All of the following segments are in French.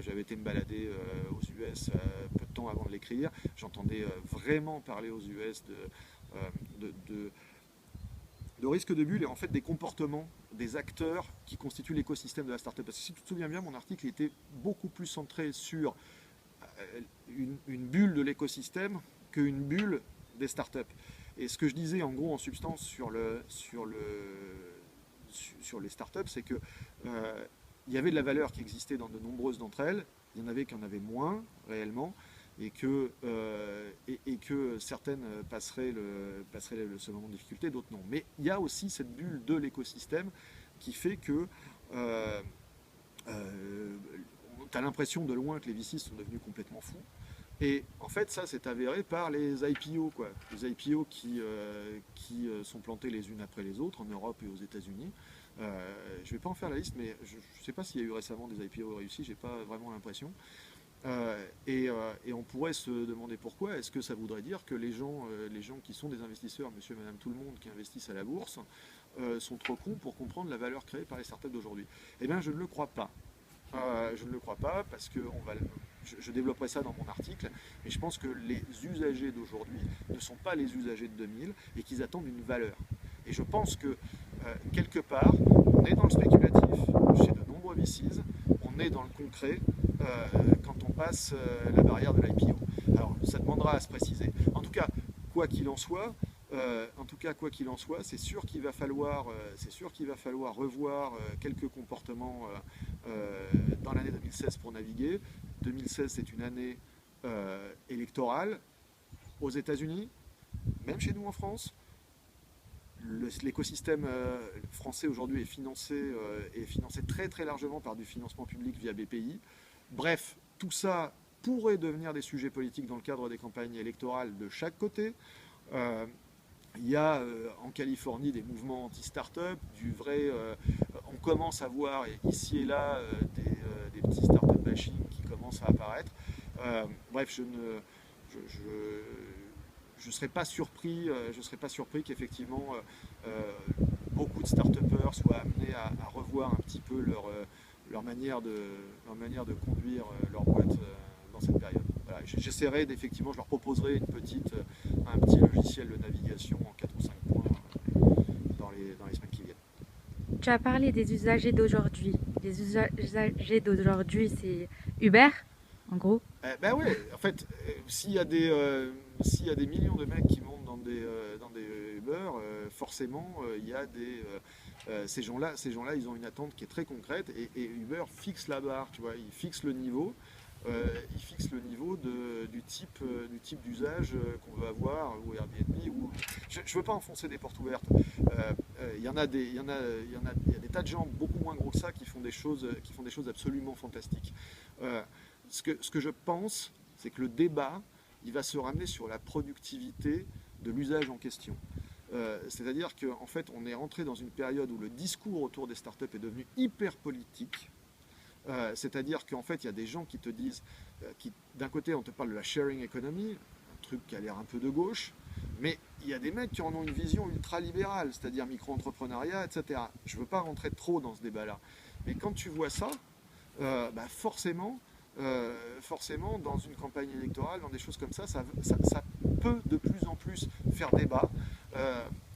J'avais été me balader aux US peu de temps avant de l'écrire. J'entendais vraiment parler aux US de risque de bulle et en fait des comportements des acteurs qui constituent l'écosystème de la startup. Parce que si tu te souviens bien, mon article était beaucoup plus centré sur une bulle de l'écosystème qu'une bulle des startups. Et ce que je disais en gros en substance sur les startups, c'est que il y avait de la valeur qui existait dans de nombreuses d'entre elles, il y en avait qui en avaient moins réellement, et que certaines passeraient ce moment de difficulté, d'autres non. Mais il y a aussi cette bulle de l'écosystème qui fait que tu as l'impression de loin que les VC sont devenus complètement fous. Et en fait, ça, c'est avéré par les IPO, quoi. Les IPO qui sont plantés les unes après les autres en Europe et aux États-Unis. Je ne vais pas en faire la liste, mais je ne sais pas s'il y a eu récemment des IPO réussis, j'ai pas vraiment l'impression. Et on pourrait se demander pourquoi. Est-ce que ça voudrait dire que les gens qui sont des investisseurs, monsieur et madame tout le monde, qui investissent à la bourse, sont trop cons pour comprendre la valeur créée par les startups d'aujourd'hui? Eh bien, je ne le crois pas. Je ne le crois pas parce que je développerai ça dans mon article, mais je pense que les usagers d'aujourd'hui ne sont pas les usagers de 2000 et qu'ils attendent une valeur. Et je pense que quelque part, on est dans le spéculatif chez de nombreux VCs, on est dans le concret quand on passe la barrière de l'IPO. Alors, ça demandera à se préciser. En tout cas, quoi qu'il en soit, c'est sûr qu'il va falloir revoir quelques comportements dans l'année 2016 pour naviguer. 2016, c'est une année électorale aux États-Unis, même chez nous en France. L'écosystème français aujourd'hui est financé très très largement par du financement public via BPI. Bref, tout ça pourrait devenir des sujets politiques dans le cadre des campagnes électorales de chaque côté. Il y a en Californie des mouvements anti-start-up, on commence à voir ici et là des petits start-up bashing qui commencent à apparaître. Bref, je ne serais pas surpris, qu'effectivement beaucoup de start-upers soient amenés à revoir un petit peu leur manière de conduire leur boîte dans cette période. Voilà, j'essaierai d'effectivement, je leur proposerai un petit logiciel de navigation en 4 ou 5 points dans les semaines qui viennent. Tu as parlé des usagers d'aujourd'hui. Les usagers d'aujourd'hui, c'est Uber, en gros. Ben oui, en fait, s'il y a des millions de mecs qui montent dans des Uber, forcément, il y a ces gens-là, ils ont une attente qui est très concrète et Uber fixe la barre, tu vois, il fixe le niveau. Du type d'usage qu'on veut avoir ou Airbnb. Je ne veux pas enfoncer des portes ouvertes. Il y a des tas de gens beaucoup moins gros que ça qui font des choses absolument fantastiques. Ce que je pense, c'est que le débat, il va se ramener sur la productivité de l'usage en question. C'est-à-dire qu'en fait, on est rentré dans une période où le discours autour des startups est devenu hyper politique. C'est-à-dire qu'en fait, il y a des gens qui te disent, d'un côté, on te parle de la sharing economy, un truc qui a l'air un peu de gauche, mais il y a des mecs qui en ont une vision ultra-libérale, c'est-à-dire micro-entrepreneuriat, etc. Je ne veux pas rentrer trop dans ce débat-là. Mais quand tu vois ça, forcément, dans une campagne électorale, dans des choses comme ça peut de plus en plus faire débat.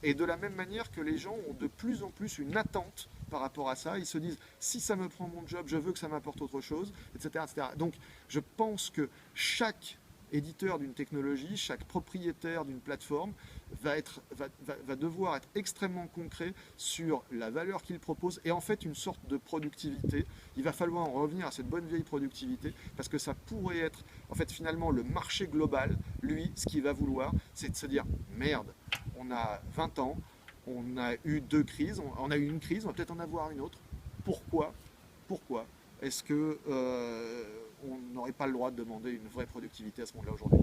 Et de la même manière que les gens ont de plus en plus une attente par rapport à ça, ils se disent si ça me prend mon job, je veux que ça m'apporte autre chose, etc., etc. Donc je pense que chaque éditeur d'une technologie, chaque propriétaire d'une plateforme va devoir être extrêmement concret sur la valeur qu'il propose et en fait une sorte de productivité. Il va falloir en revenir à cette bonne vieille productivité parce que ça pourrait être, en fait finalement le marché global, lui, ce qu'il va vouloir, c'est de se dire merde, on a 20 ans, on a eu 2 crises, on a eu une crise, on va peut-être en avoir une autre. Pourquoi est-ce que on n'aurait pas le droit de demander une vraie productivité à ce moment-là aujourd'hui?